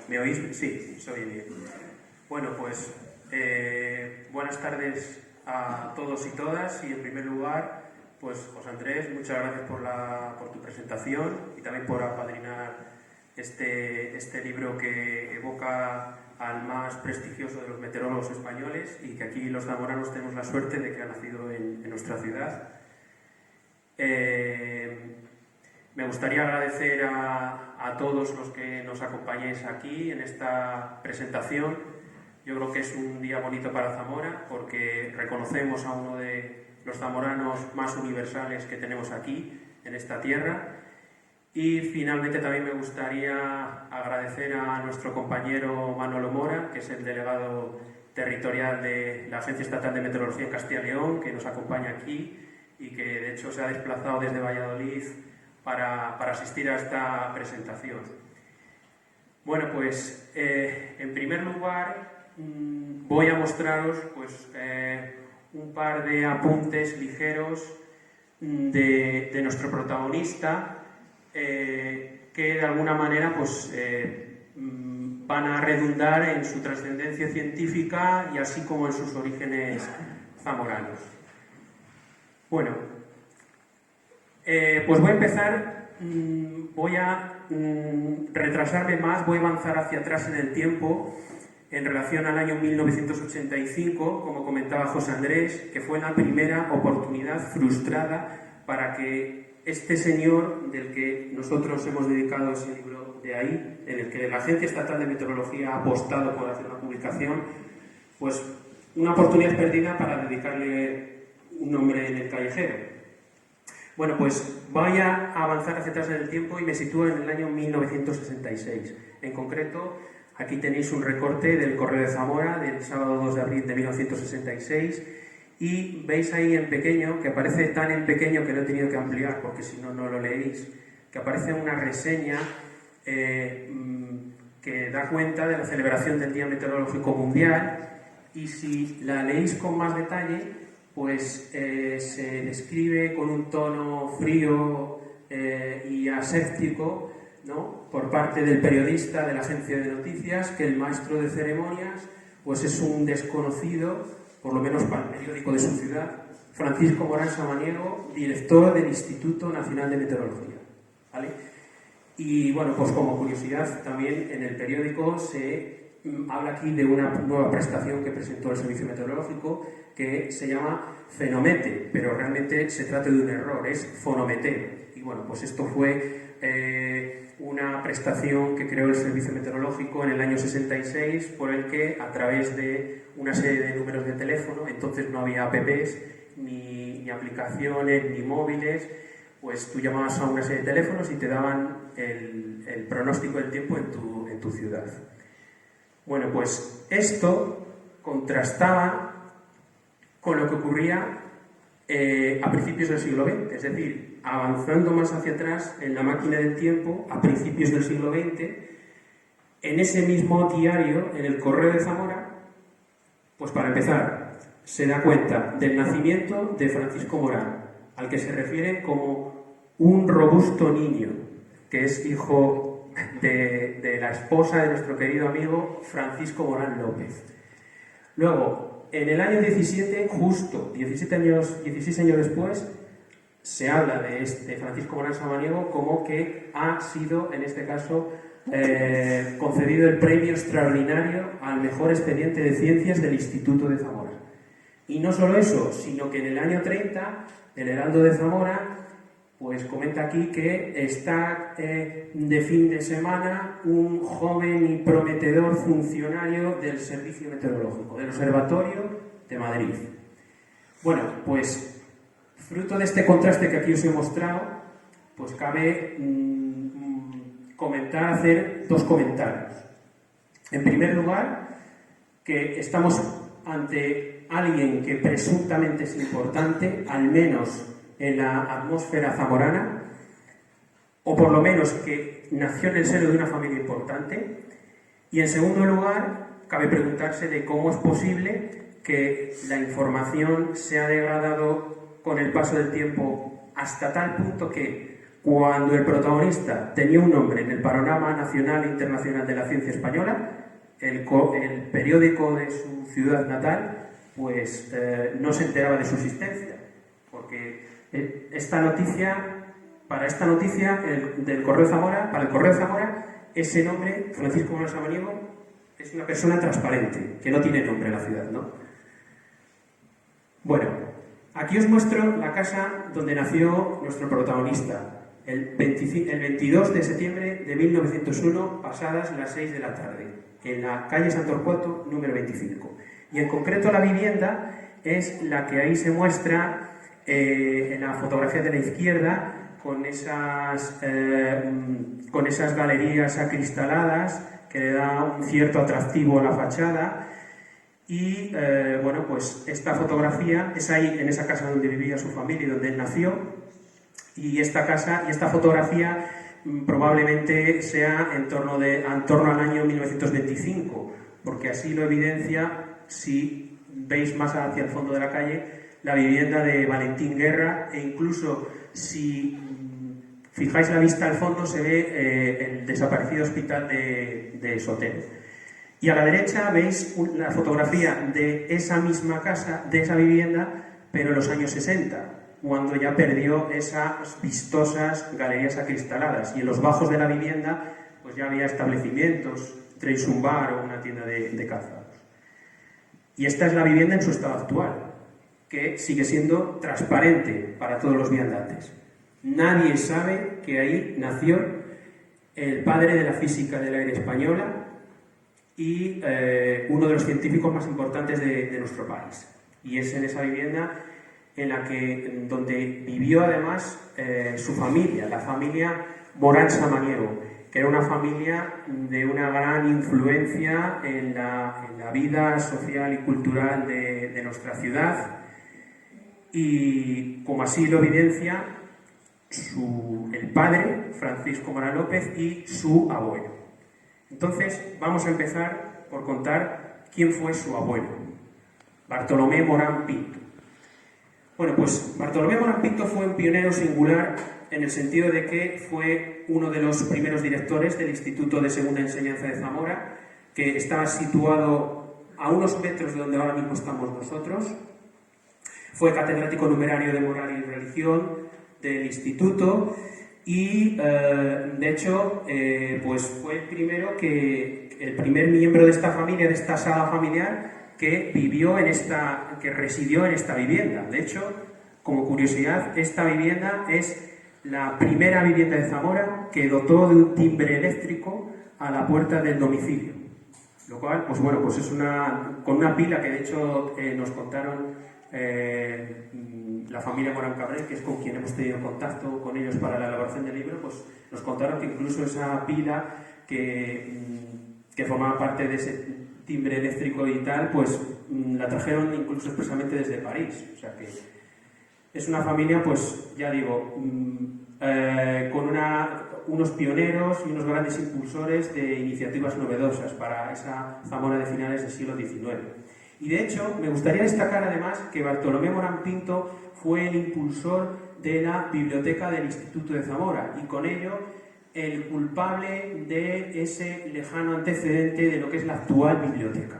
¿Me oís? Sí, se oye bien. Bueno, pues buenas tardes a todos y todas, y en primer lugar, pues José Andrés, muchas gracias por tu presentación y también por apadrinar este libro que evoca al más prestigioso de los meteorólogos españoles y que aquí los zamoranos tenemos la suerte de que ha nacido en nuestra ciudad. Me gustaría agradecer a todos los que nos acompañéis aquí en esta presentación. Yo creo que es un día bonito para Zamora porque reconocemos a uno de los zamoranos más universales que tenemos aquí, en esta tierra. Y finalmente también me gustaría agradecer a nuestro compañero Manolo Mora, que es el delegado territorial de la Agencia Estatal de Meteorología en Castilla y León, que nos acompaña aquí y que de hecho se ha desplazado desde Valladolid para asistir a esta presentación. Bueno, pues en primer lugar voy a mostraros pues, un par de apuntes ligeros de nuestro protagonista que de alguna manera pues, van a redundar en su trascendencia científica y así como en sus orígenes zamoranos. Bueno, pues voy a empezar, voy a retrasarme más, voy a avanzar hacia atrás en el tiempo en relación al año 1985, como comentaba José Andrés, que fue la primera oportunidad frustrada para que este señor, del que nosotros hemos dedicado ese libro de ahí, en el que la Agencia Estatal de Meteorología ha apostado por hacer una publicación, pues una oportunidad perdida para dedicarle un nombre en el callejero. Bueno, pues voy a avanzar hacia atrás en el tiempo y me sitúo en el año 1966. En concreto, aquí tenéis un recorte del Correo de Zamora del sábado 2 de abril de 1966 y veis ahí en pequeño, que aparece tan en pequeño que lo he tenido que ampliar porque si no, no lo leéis, que aparece una reseña que da cuenta de la celebración del Día Meteorológico Mundial, y si la leéis con más detalle, pues se describe con un tono frío y aséptico, ¿no?, por parte del periodista de la agencia de noticias, que el maestro de ceremonias pues es un desconocido, por lo menos para el periódico de su ciudad, Francisco Morán Samaniego, director del Instituto Nacional de Meteorología, ¿vale? Y bueno, pues como curiosidad, también en el periódico se habla aquí de una nueva prestación que presentó el Servicio Meteorológico que se llama Fenomete, pero realmente se trata de un error, es Fonomete. Y bueno, pues esto fue una prestación que creó el Servicio Meteorológico en el año 66, por el que a través de una serie de números de teléfono, entonces no había apps, ni aplicaciones, ni móviles, pues tú llamabas a una serie de teléfonos y te daban el pronóstico del tiempo en tu ciudad. Bueno, pues esto contrastaba con lo que ocurría a principios del siglo XX, es decir, avanzando más hacia atrás en la máquina del tiempo, a principios del siglo XX, en ese mismo diario, en el Correo de Zamora, pues para empezar, se da cuenta del nacimiento de Francisco Morán, al que se refiere como un robusto niño, que es hijo de la esposa de nuestro querido amigo Francisco Morán López. Luego, en el año 17, justo 16 años después, se habla de Francisco Morán Samaniego como que ha sido, en este caso, concedido el premio extraordinario al mejor expediente de ciencias del Instituto de Zamora. Y no solo eso, sino que en el año 30, el Heraldo de Zamora pues comenta aquí que está de fin de semana un joven y prometedor funcionario del Servicio Meteorológico, del Observatorio de Madrid. Bueno, pues fruto de este contraste que aquí os he mostrado, pues cabe hacer dos comentarios. En primer lugar, que estamos ante alguien que presuntamente es importante, al menos en la atmósfera zamorana, o por lo menos que nació en el seno de una familia importante. Y en segundo lugar, cabe preguntarse de cómo es posible que la información se ha degradado con el paso del tiempo hasta tal punto que Cuando el protagonista tenía un nombre en el panorama nacional e internacional de la ciencia española, el periódico de su ciudad natal pues no se enteraba de su existencia, porque para esta noticia del Correo Zamora, para el Correo Zamora, ese nombre, Francisco Morán Samaniego, es una persona transparente, que no tiene nombre en la ciudad, ¿no? Bueno, aquí os muestro la casa donde nació nuestro protagonista, el 22 de septiembre de 1901, pasadas las 6 de la tarde, en la calle San Torcuato, número 25. Y en concreto la vivienda es la que ahí se muestra en la fotografía de la izquierda, con esas galerías acristaladas que le da un cierto atractivo a la fachada. Y bueno, pues esta fotografía es ahí, en esa casa donde vivía su familia y donde él nació. Y esta fotografía probablemente sea en torno al año 1925, porque así lo evidencia, si veis más hacia el fondo de la calle, la vivienda de Valentín Guerra, e incluso si fijáis la vista al fondo se ve el desaparecido hospital de Sotero. Y a la derecha veis la fotografía de esa misma casa, de esa vivienda, pero en los años 60, cuando ya perdió esas vistosas galerías acristaladas, y en los bajos de la vivienda pues ya había establecimientos, traéis un bar o una tienda de calzados. Y esta es la vivienda en su estado actual, que sigue siendo transparente para todos los viandantes. Nadie sabe que ahí nació el padre de la física del aire española y uno de los científicos más importantes de nuestro país. Y es en esa vivienda donde vivió además su familia, la familia Morán Samaniego, que era una familia de una gran influencia en la vida social y cultural de nuestra ciudad, y como así lo evidencia el padre, Francisco Morán López, y su abuelo. Entonces vamos a empezar por contar quién fue su abuelo, Bartolomé Morán Pinto. Bueno, pues Bartolomé Morán Pinto fue un pionero singular en el sentido de que fue uno de los primeros directores del Instituto de Segunda Enseñanza de Zamora, que estaba situado a unos metros de donde ahora mismo estamos nosotros. Fue catedrático numerario de Moral y Religión del instituto y, de hecho, pues fue el primer miembro de esta familia, de esta saga familiar, que residió en esta vivienda. De hecho, como curiosidad, esta vivienda es la primera vivienda de Zamora que dotó de un timbre eléctrico a la puerta del domicilio. Lo cual, pues bueno, pues es con una pila que de hecho nos contaron la familia Morán Cabré, que es con quien hemos tenido contacto con ellos para la elaboración del libro, pues nos contaron que incluso esa pila que formaba parte de ese timbre eléctrico y tal, pues la trajeron incluso expresamente desde París. O sea que es una familia, pues ya digo, con unos pioneros y unos grandes impulsores de iniciativas novedosas para esa Zamora de finales del siglo XIX. Y de hecho, me gustaría destacar además que Bartolomé Morán Pinto fue el impulsor de la biblioteca del Instituto de Zamora, y con ello el culpable de ese lejano antecedente de lo que es la actual biblioteca.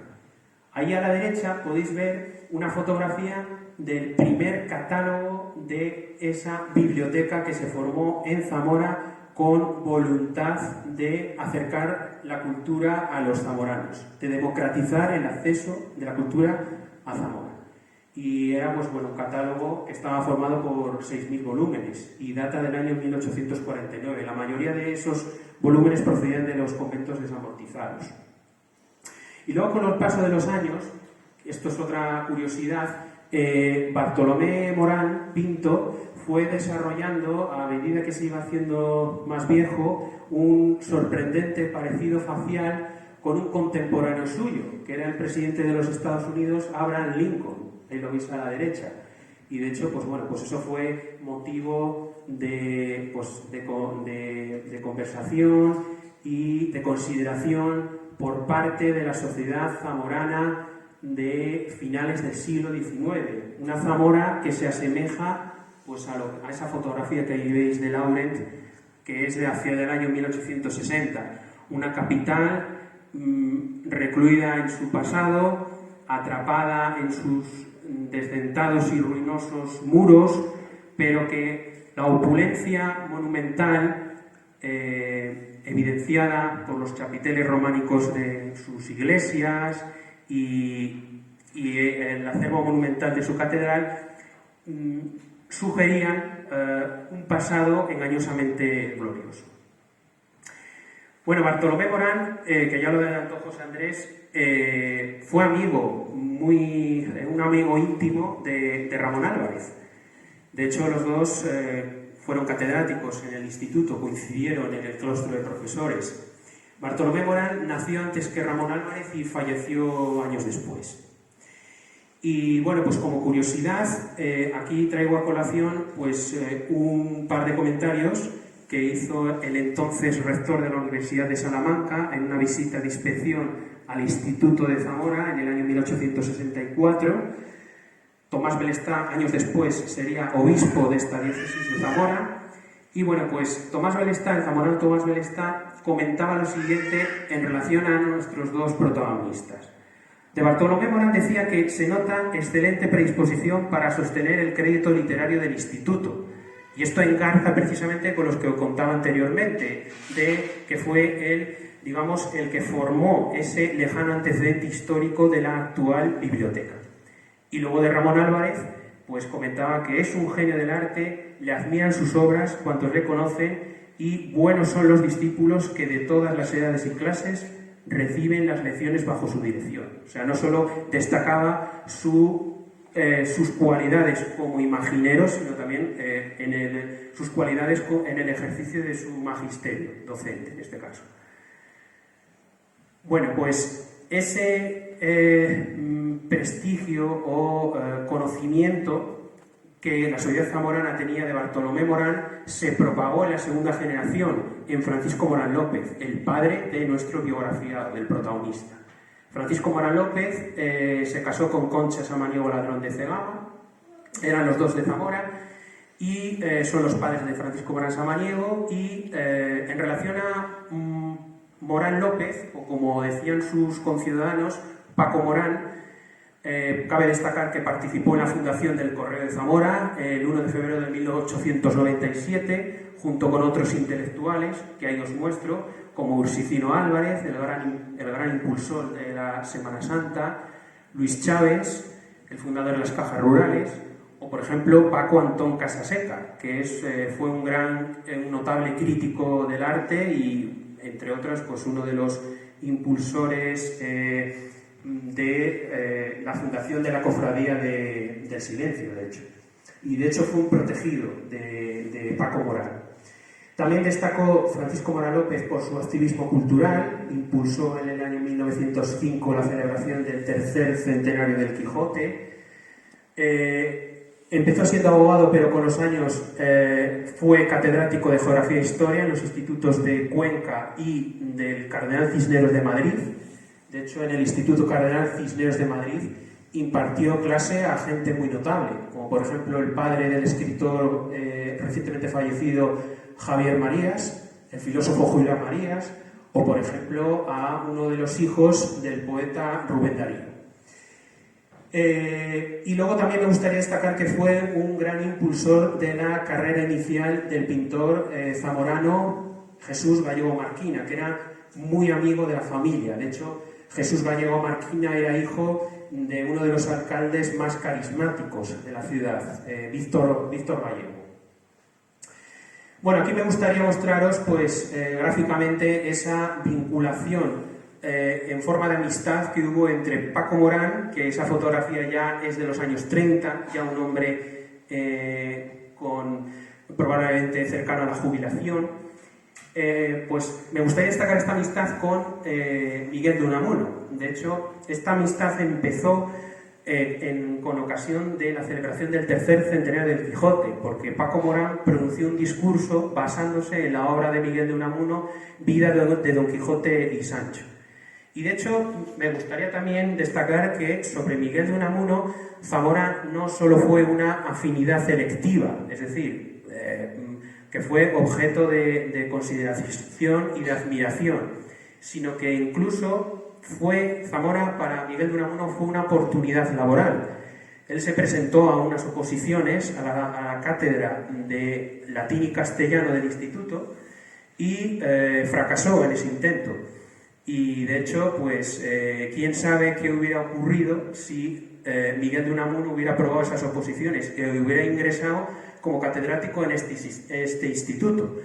Ahí a la derecha podéis ver una fotografía del primer catálogo de esa biblioteca que se formó en Zamora con voluntad de acercar la cultura a los zamoranos, de democratizar el acceso de la cultura a Zamora. Y era pues, bueno, un catálogo que estaba formado por 6.000 volúmenes y data del año 1849. La mayoría de esos volúmenes procedían de los conventos desamortizados. Y luego, con el paso de los años, esto es otra curiosidad, Bartolomé Morán Pinto fue desarrollando, a medida que se iba haciendo más viejo, un sorprendente parecido facial con un contemporáneo suyo, que era el presidente de los Estados Unidos, Abraham Lincoln. Ahí lo veis a la derecha. Y de hecho, pues bueno, pues eso fue motivo de conversación y de consideración por parte de la sociedad zamorana de finales del siglo XIX. Una Zamora que se asemeja pues a esa fotografía que ahí veis de Laurent, que es de hacia el año 1860, una capital recluida en su pasado, atrapada en sus desdentados y ruinosos muros, pero que la opulencia monumental evidenciada por los chapiteles románicos de sus iglesias y el acervo monumental de su catedral sugerían un pasado engañosamente glorioso. Bueno, Bartolomé Morán, que ya lo adelantó José Andrés, fue un amigo íntimo de Ramón Álvarez. De hecho, los dos fueron catedráticos en el instituto, coincidieron en el claustro de profesores. Bartolomé Morán nació antes que Ramón Álvarez y falleció años después. Y bueno, pues como curiosidad, aquí traigo a colación pues, un par de comentarios que hizo el entonces rector de la Universidad de Salamanca en una visita de inspección al Instituto de Zamora en el año 1864. Tomás Belestá, años después, sería obispo de esta diócesis de Zamora. Y bueno, pues Tomás Belestá, el zamorano Tomás Belestá, comentaba lo siguiente en relación a nuestros dos protagonistas. De Bartolomé Morán decía que se nota excelente predisposición para sostener el crédito literario del instituto. Y esto engarza precisamente con los que os contaba anteriormente, de que fue él, digamos, el que formó ese lejano antecedente histórico de la actual biblioteca. Y luego de Ramón Álvarez, pues comentaba que es un genio del arte, le admiran sus obras cuantos le conocen y buenos son los discípulos que de todas las edades y clases reciben las lecciones bajo su dirección. O sea, no solo destacaba sus cualidades como imaginero, sino también sus cualidades en el ejercicio de su magisterio, docente en este caso. Bueno, pues ese prestigio o conocimiento que la sociedad zamorana tenía de Bartolomé Morán se propagó en la segunda generación, en Francisco Morán López, el padre de nuestro biografiado, del protagonista. Francisco Morán López se casó con Concha Samaniego Ladrón de Cegama, eran los dos de Zamora, y son los padres de Francisco Morán Samaniego, y en relación a Morán López, o como decían sus conciudadanos, Paco Morán, cabe destacar que participó en la fundación del Correo de Zamora el 1 de febrero de 1897, junto con otros intelectuales, que ahí os muestro, como Ursicino Álvarez, el gran impulsor de la Semana Santa, Luis Chávez, el fundador de las Cajas Rurales, o por ejemplo Paco Antón Casaseca, que fue un notable crítico del arte y, entre otros, pues uno de los impulsores de la fundación de la Cofradía del Silencio, de hecho. Y de hecho fue un protegido de Paco Morán. También destacó Francisco Morán López por su activismo cultural, impulsó en el año 1905 la celebración del tercer centenario del Quijote. Empezó siendo abogado, pero con los años fue catedrático de Geografía e Historia en los institutos de Cuenca y del Cardenal Cisneros de Madrid. De hecho, en el Instituto Cardenal Cisneros de Madrid impartió clase a gente muy notable, como por ejemplo el padre del escritor recientemente fallecido Javier Marías, el filósofo Julián Marías, o por ejemplo a uno de los hijos del poeta Rubén Darío. Y luego también me gustaría destacar que fue un gran impulsor de la carrera inicial del pintor zamorano Jesús Gallego Marquina, que era muy amigo de la familia. De hecho, Jesús Gallego Marquina era hijo de uno de los alcaldes más carismáticos de la ciudad, Víctor Gallego. Bueno, aquí me gustaría mostraros pues, gráficamente esa vinculación en forma de amistad que hubo entre Paco Morán, que esa fotografía ya es de los años 30, ya un hombre probablemente cercano a la jubilación. Pues me gustaría destacar esta amistad con Miguel de Unamuno. De hecho, esta amistad empezó con ocasión de la celebración del tercer centenario del Quijote, porque Paco Morán pronunció un discurso basándose en la obra de Miguel de Unamuno, Vida de Don Quijote y Sancho. Y de hecho, me gustaría también destacar que sobre Miguel de Unamuno, Zamora no solo fue una afinidad selectiva, es decir, que fue objeto de consideración y de admiración, sino que incluso Zamora para Miguel de Unamuno fue una oportunidad laboral. Él se presentó a unas oposiciones a la cátedra de latín y castellano del instituto y fracasó en ese intento. Y de hecho, pues, quién sabe qué hubiera ocurrido si Miguel de Unamuno hubiera aprobado esas oposiciones, que hubiera ingresado como catedrático en este instituto.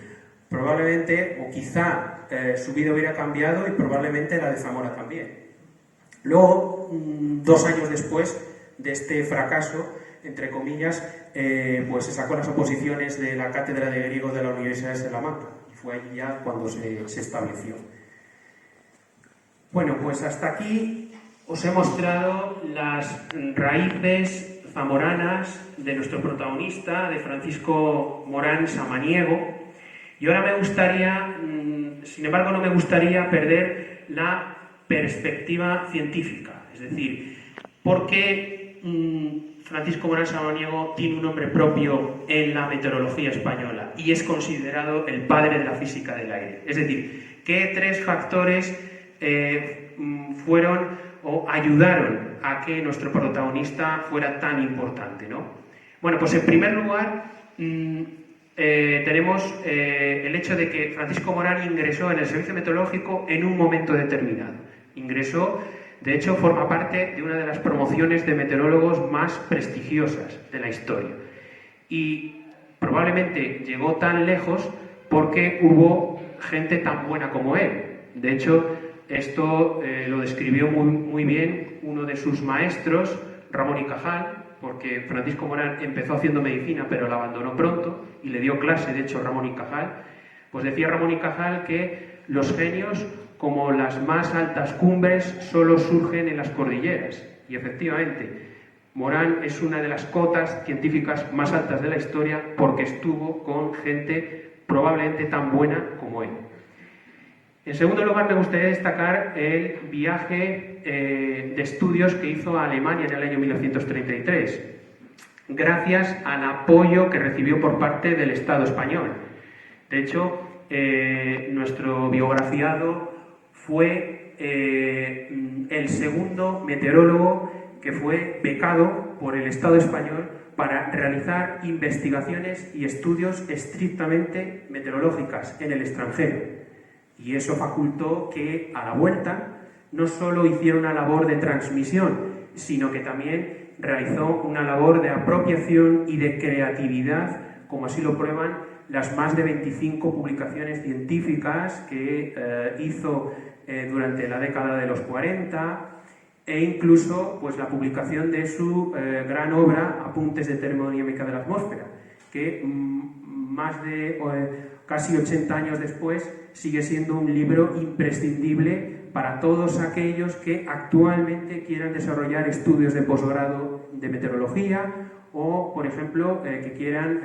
Probablemente, o quizá, su vida hubiera cambiado y probablemente la de Zamora también. Luego, 2 años después de este fracaso, entre comillas, pues se sacó las oposiciones de la cátedra de griego de la Universidad de Salamanca. Y fue allí ya cuando se estableció. Bueno, pues hasta aquí os he mostrado las raíces zamoranas de nuestro protagonista, de Francisco Morán Samaniego, y ahora me gustaría, sin embargo, no me gustaría perder la perspectiva científica, es decir, ¿por qué Francisco Morán Samaniego tiene un nombre propio en la meteorología española y es considerado el padre de la física del aire? Es decir, ¿qué 3 factores fueron o ayudaron a que nuestro protagonista fuera tan importante, ¿no? Bueno, pues en primer lugar tenemos el hecho de que Francisco Morán ingresó en el servicio meteorológico en un momento determinado. Ingresó, de hecho, forma parte de una de las promociones de meteorólogos más prestigiosas de la historia. Y probablemente llegó tan lejos porque hubo gente tan buena como él. De hecho, esto lo describió muy bien uno de sus maestros, Ramón y Cajal, porque Francisco Morán empezó haciendo medicina pero la abandonó pronto y le dio clase, de hecho, Ramón y Cajal. Pues decía Ramón y Cajal que los genios, como las más altas cumbres, solo surgen en las cordilleras. Y efectivamente, Morán es una de las cotas científicas más altas de la historia porque estuvo con gente probablemente tan buena como él. En segundo lugar, me gustaría destacar el viaje de estudios que hizo a Alemania en el año 1933, gracias al apoyo que recibió por parte del Estado español. De hecho, nuestro biografiado fue el segundo meteorólogo que fue becado por el Estado español para realizar investigaciones y estudios estrictamente meteorológicas en el extranjero. Y eso facultó que, a la vuelta, no solo hiciera una labor de transmisión, sino que también realizó una labor de apropiación y de creatividad, como así lo prueban las más de 25 publicaciones científicas que hizo durante la década de los 40, e incluso pues, la publicación de su gran obra, Apuntes de termodinámica de la atmósfera, que más de casi 80 años después sigue siendo un libro imprescindible para todos aquellos que actualmente quieran desarrollar estudios de posgrado de meteorología o, por ejemplo, que quieran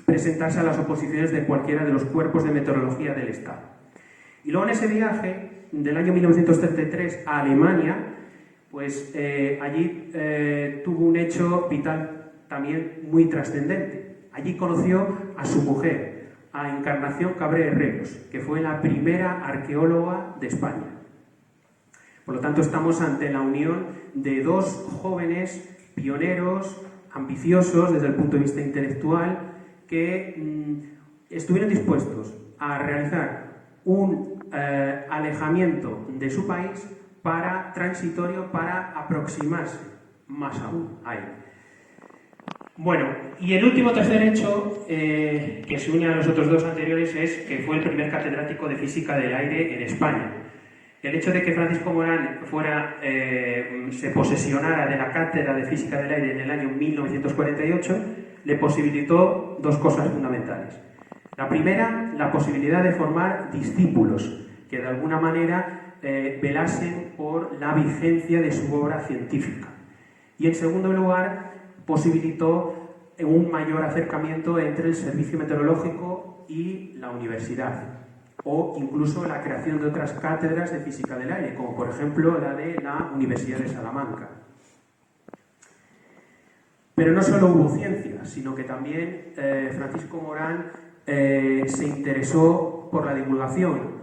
presentarse a las oposiciones de cualquiera de los cuerpos de meteorología del Estado. Y luego en ese viaje del año 1933 a Alemania, pues allí tuvo un hecho vital también muy trascendente. Allí conoció a su mujer, a Encarnación Cabré Herreros, que fue la primera arqueóloga de España. Por lo tanto, estamos ante la unión de 2 jóvenes pioneros, ambiciosos desde el punto de vista intelectual, que estuvieron dispuestos a realizar un alejamiento de su país transitorio para aproximarse más aún a él. Bueno, y el último tercer hecho que se une a los otros 2 anteriores es que fue el primer catedrático de física del aire en España. El hecho de que Francisco Morán se posesionara de la cátedra de física del aire en el año 1948 le posibilitó 2 cosas fundamentales. La primera, la posibilidad de formar discípulos que de alguna manera velasen por la vigencia de su obra científica. Y en segundo lugar, posibilitó un mayor acercamiento entre el servicio meteorológico y la universidad. o incluso la creación de otras cátedras de física del aire, como por ejemplo la de la Universidad de Salamanca. Pero no solo hubo ciencia, sino que también Francisco Morán se interesó por la divulgación